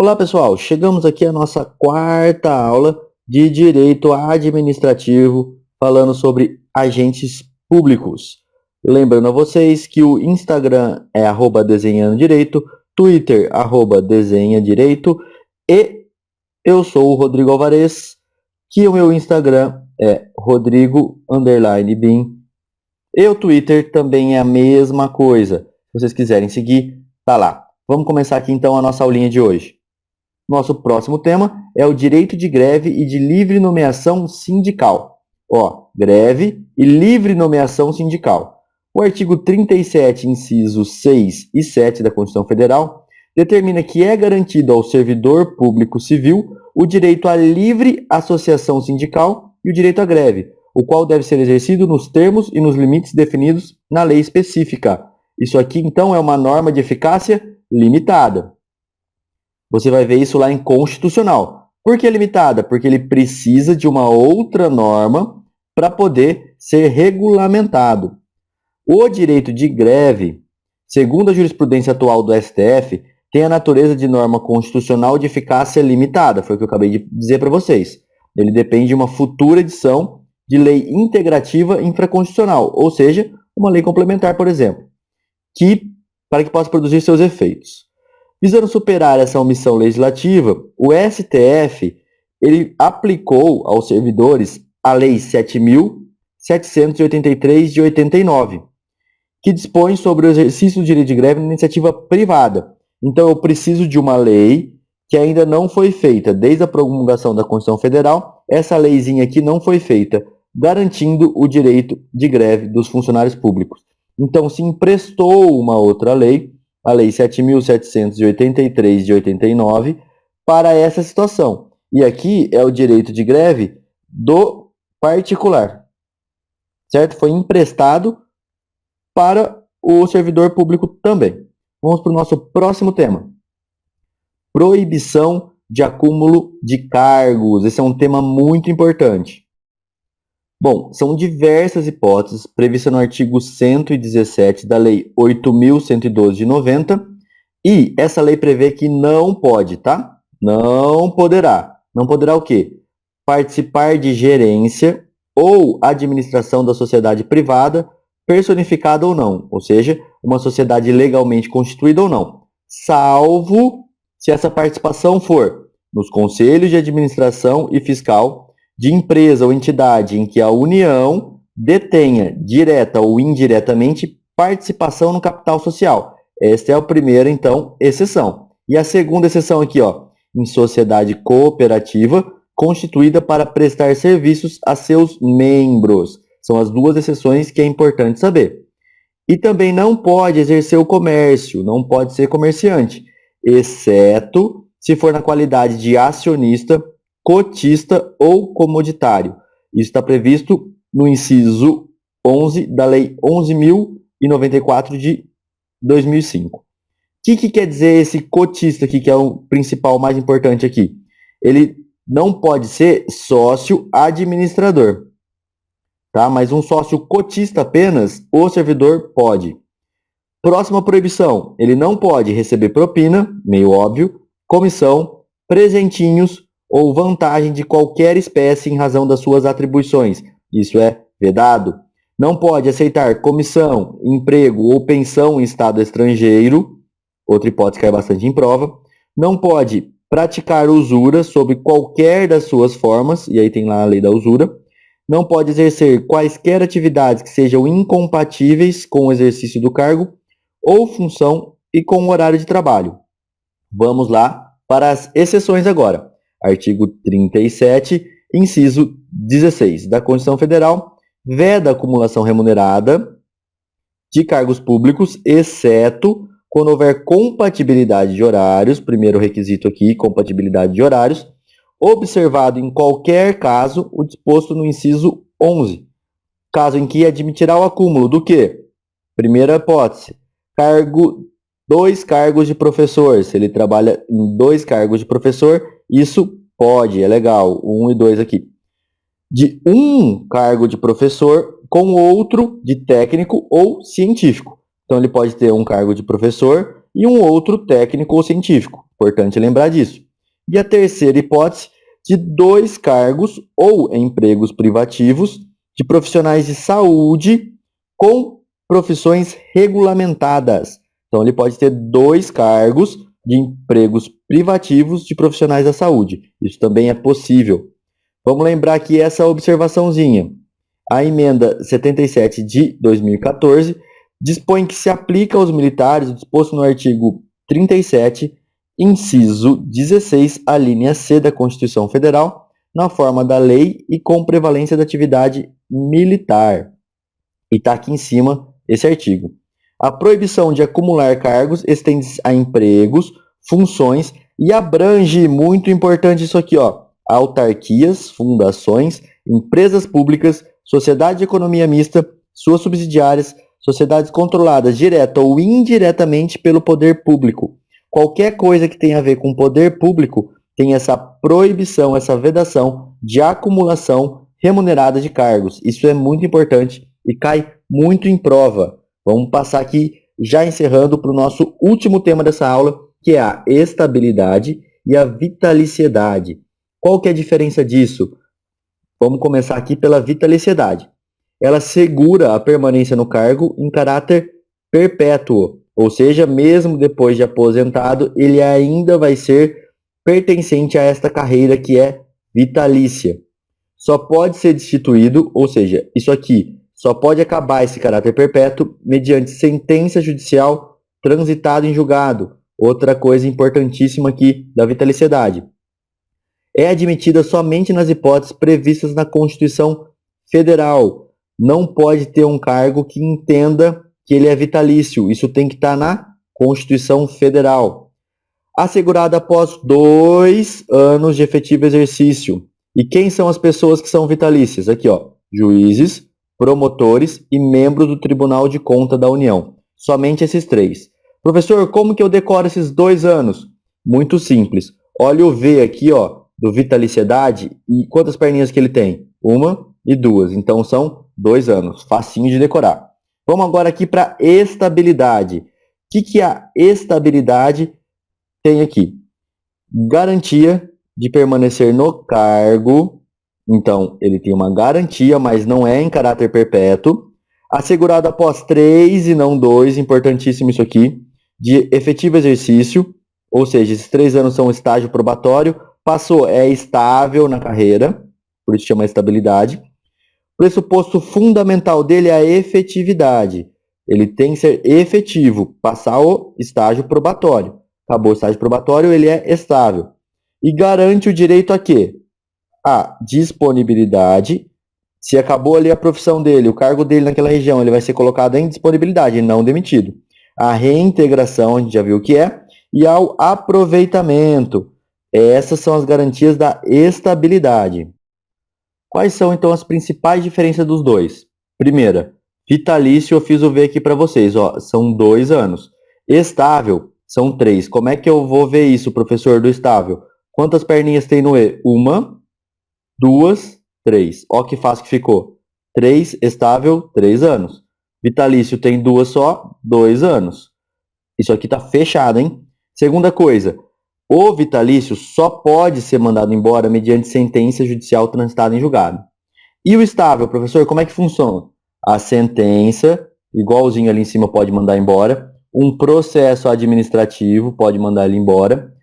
Olá, pessoal. Chegamos aqui à nossa quarta aula de Direito Administrativo, falando sobre agentes públicos. Lembrando a vocês que o Instagram é @desenhandodireito, Twitter @desenhadireito e eu sou o Rodrigo Alvarez, que o meu Instagram é Rodrigo_Bin e o Twitter também é a mesma coisa. Se vocês quiserem seguir, tá lá. Vamos começar aqui então a nossa aulinha de hoje. Nosso próximo tema é o direito de greve e de livre nomeação sindical. Greve e livre nomeação sindical. O artigo 37, incisos 6 e 7 da Constituição Federal determina que é garantido ao servidor público civil o direito à livre associação sindical e o direito à greve, o qual deve ser exercido nos termos e nos limites definidos na lei específica. Isso aqui, então, é uma norma de eficácia limitada. Você vai ver isso lá em constitucional. Por que limitada? Porque ele precisa de uma outra norma para poder ser regulamentado. O direito de greve, segundo a jurisprudência atual do STF, tem a natureza de norma constitucional de eficácia limitada. Foi o que eu acabei de dizer para vocês. Ele depende de uma futura edição de lei integrativa infraconstitucional, ou seja, uma lei complementar, por exemplo, para que possa produzir seus efeitos. Visando superar essa omissão legislativa, o STF ele aplicou aos servidores a Lei 7.783 de 89, que dispõe sobre o exercício do direito de greve na iniciativa privada. Então, eu preciso de uma lei que ainda não foi feita desde a promulgação da Constituição Federal. Essa leizinha aqui não foi feita, garantindo o direito de greve dos funcionários públicos. Então, se emprestou uma outra lei, a Lei 7.783 de 89, para essa situação. E aqui é o direito de greve do particular, certo? Foi emprestado para o servidor público também. Vamos para o nosso próximo tema. Proibição de acúmulo de cargos. Esse é um tema muito importante. Bom, são diversas hipóteses previstas no artigo 117 da Lei 8.112 de 90, e essa lei prevê que não pode, tá? Não poderá. Não poderá o quê? Participar de gerência ou administração da sociedade privada, personificada ou não, ou seja, uma sociedade legalmente constituída ou não, salvo se essa participação for nos conselhos de administração e fiscal de empresa ou entidade em que a União detenha, direta ou indiretamente, participação no capital social. Esta é a primeira, então, exceção. E a segunda exceção aqui, em sociedade cooperativa, constituída para prestar serviços a seus membros. São as duas exceções que é importante saber. E também não pode exercer o comércio, não pode ser comerciante, exceto se for na qualidade de acionista, cotista ou comoditário. Isso está previsto no inciso 11 da Lei 11.094 de 2005. O que quer dizer esse cotista aqui, que é o principal, mais importante aqui? Ele não pode ser sócio administrador, tá? Mas um sócio cotista apenas, o servidor pode. Próxima proibição, ele não pode receber propina, meio óbvio, comissão, presentinhos ou vantagem de qualquer espécie em razão das suas atribuições. Isso é vedado. Não pode aceitar comissão, emprego ou pensão em estado estrangeiro, outra hipótese que é bastante em prova. Não pode praticar usura sob qualquer das suas formas, e aí tem lá a lei da usura. Não pode exercer quaisquer atividades que sejam incompatíveis com o exercício do cargo ou função e com o horário de trabalho. Vamos lá para as exceções agora. Artigo 37, inciso 16 da Constituição Federal, veda a acumulação remunerada de cargos públicos, exceto quando houver compatibilidade de horários, primeiro requisito aqui, compatibilidade de horários, observado em qualquer caso o disposto no inciso 11, caso em que admitirá o acúmulo do quê? Primeira hipótese, dois cargos de professor. Se ele trabalha em dois cargos de professor, isso pode, é legal, 1 e 2 aqui. De um cargo de professor com outro de técnico ou científico. Então, ele pode ter um cargo de professor e um outro técnico ou científico. Importante lembrar disso. E a terceira hipótese, de 2 cargos ou empregos privativos de profissionais de saúde com profissões regulamentadas. Então, ele pode ter 2 cargos de empregos privativos de profissionais da saúde. Isso também é possível. Vamos lembrar aqui essa observaçãozinha. A emenda 77 de 2014 dispõe que se aplica aos militares o disposto no artigo 37, inciso 16, a linha C da Constituição Federal, na forma da lei e com prevalência da atividade militar. E está aqui em cima esse artigo. A proibição de acumular cargos estende-se a empregos, funções e abrange, muito importante isso aqui, ó, autarquias, fundações, empresas públicas, sociedade de economia mista, suas subsidiárias, sociedades controladas direta ou indiretamente pelo poder público. Qualquer coisa que tenha a ver com poder público tem essa proibição, essa vedação de acumulação remunerada de cargos. Isso é muito importante e cai muito em prova. Vamos passar aqui, já encerrando, para o nosso último tema dessa aula, que é a estabilidade e a vitaliciedade. Qual que é a diferença disso? Vamos começar aqui pela vitaliciedade. Ela segura a permanência no cargo em caráter perpétuo, ou seja, mesmo depois de aposentado, ele ainda vai ser pertencente a esta carreira que é vitalícia. Só pode ser destituído, ou seja, isso aqui só pode acabar esse caráter perpétuo mediante sentença judicial transitada em julgado. Outra coisa importantíssima aqui da vitaliciedade. É admitida somente nas hipóteses previstas na Constituição Federal. Não pode ter um cargo que entenda que ele é vitalício. Isso tem que estar na Constituição Federal. Assegurada após 2 anos de efetivo exercício. E quem são as pessoas que são vitalícias? Aqui, ó, juízes, promotores e membros do Tribunal de Contas da União. Somente esses 3. Professor, como que eu decoro esses 2 anos? Muito simples. Olha o V aqui, ó, do vitaliciedade, e quantas perninhas que ele tem? 1 e 2. Então são 2 anos. Facinho de decorar. Vamos agora aqui para estabilidade. O que a estabilidade tem aqui? Garantia de permanecer no cargo. Então, ele tem uma garantia, mas não é em caráter perpétuo. Assegurado após 3 e não 2, importantíssimo isso aqui, de efetivo exercício, ou seja, esses 3 anos são estágio probatório, passou, é estável na carreira, por isso chama estabilidade. O pressuposto fundamental dele é a efetividade. Ele tem que ser efetivo, passar o estágio probatório. Acabou o estágio probatório, ele é estável. E garante o direito a quê? A disponibilidade. Se acabou ali a profissão dele, o cargo dele naquela região, ele vai ser colocado em disponibilidade e não demitido. A reintegração, a gente já viu o que é, e ao aproveitamento. Essas são as garantias da estabilidade. Quais são, então, as principais diferenças dos dois? Primeira, vitalício, eu fiz o V aqui para vocês, ó, são 2 anos. Estável, são 3. Como é que eu vou ver isso, professor, do estável? Quantas perninhas tem no E? 1, 2, 3. Ó que fácil que ficou. 3, estável, 3 anos. Vitalício tem 2 só, 2 anos. Isso aqui tá fechado, hein? Segunda coisa, o vitalício só pode ser mandado embora mediante sentença judicial transitada em julgado. E o estável, professor, como é que funciona? A sentença, igualzinho ali em cima, pode mandar embora. Um processo administrativo pode mandar ele embora.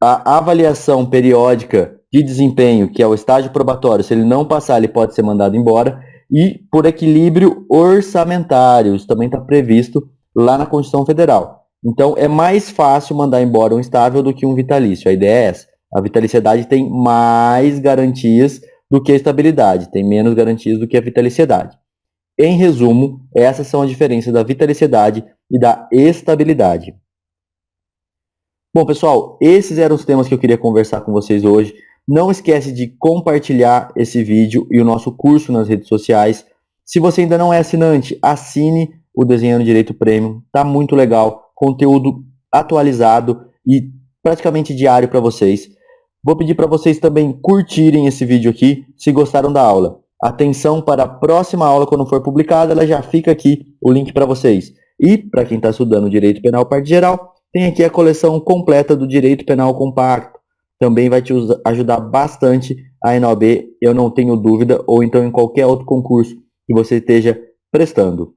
A avaliação periódica de desempenho, que é o estágio probatório, se ele não passar, ele pode ser mandado embora. E por equilíbrio orçamentário, isso também está previsto lá na Constituição Federal. Então, é mais fácil mandar embora um estável do que um vitalício. A ideia é essa. A vitaliciedade tem mais garantias do que a estabilidade, tem menos garantias do que a vitaliciedade. Em resumo, essas são as diferenças da vitaliciedade e da estabilidade. Bom, pessoal, esses eram os temas que eu queria conversar com vocês hoje. Não esquece de compartilhar esse vídeo e o nosso curso nas redes sociais. Se você ainda não é assinante, assine o Desenhando Direito Premium. Tá muito legal. Conteúdo atualizado e praticamente diário para vocês. Vou pedir para vocês também curtirem esse vídeo aqui, se gostaram da aula. Atenção para a próxima aula, quando for publicada, ela já fica aqui o link para vocês. E para quem está estudando Direito Penal Parte Geral, Tem aqui a coleção completa do Direito Penal Compacto. Também vai te ajudar bastante aí na OAB, eu não tenho dúvida, ou então em qualquer outro concurso que você esteja prestando.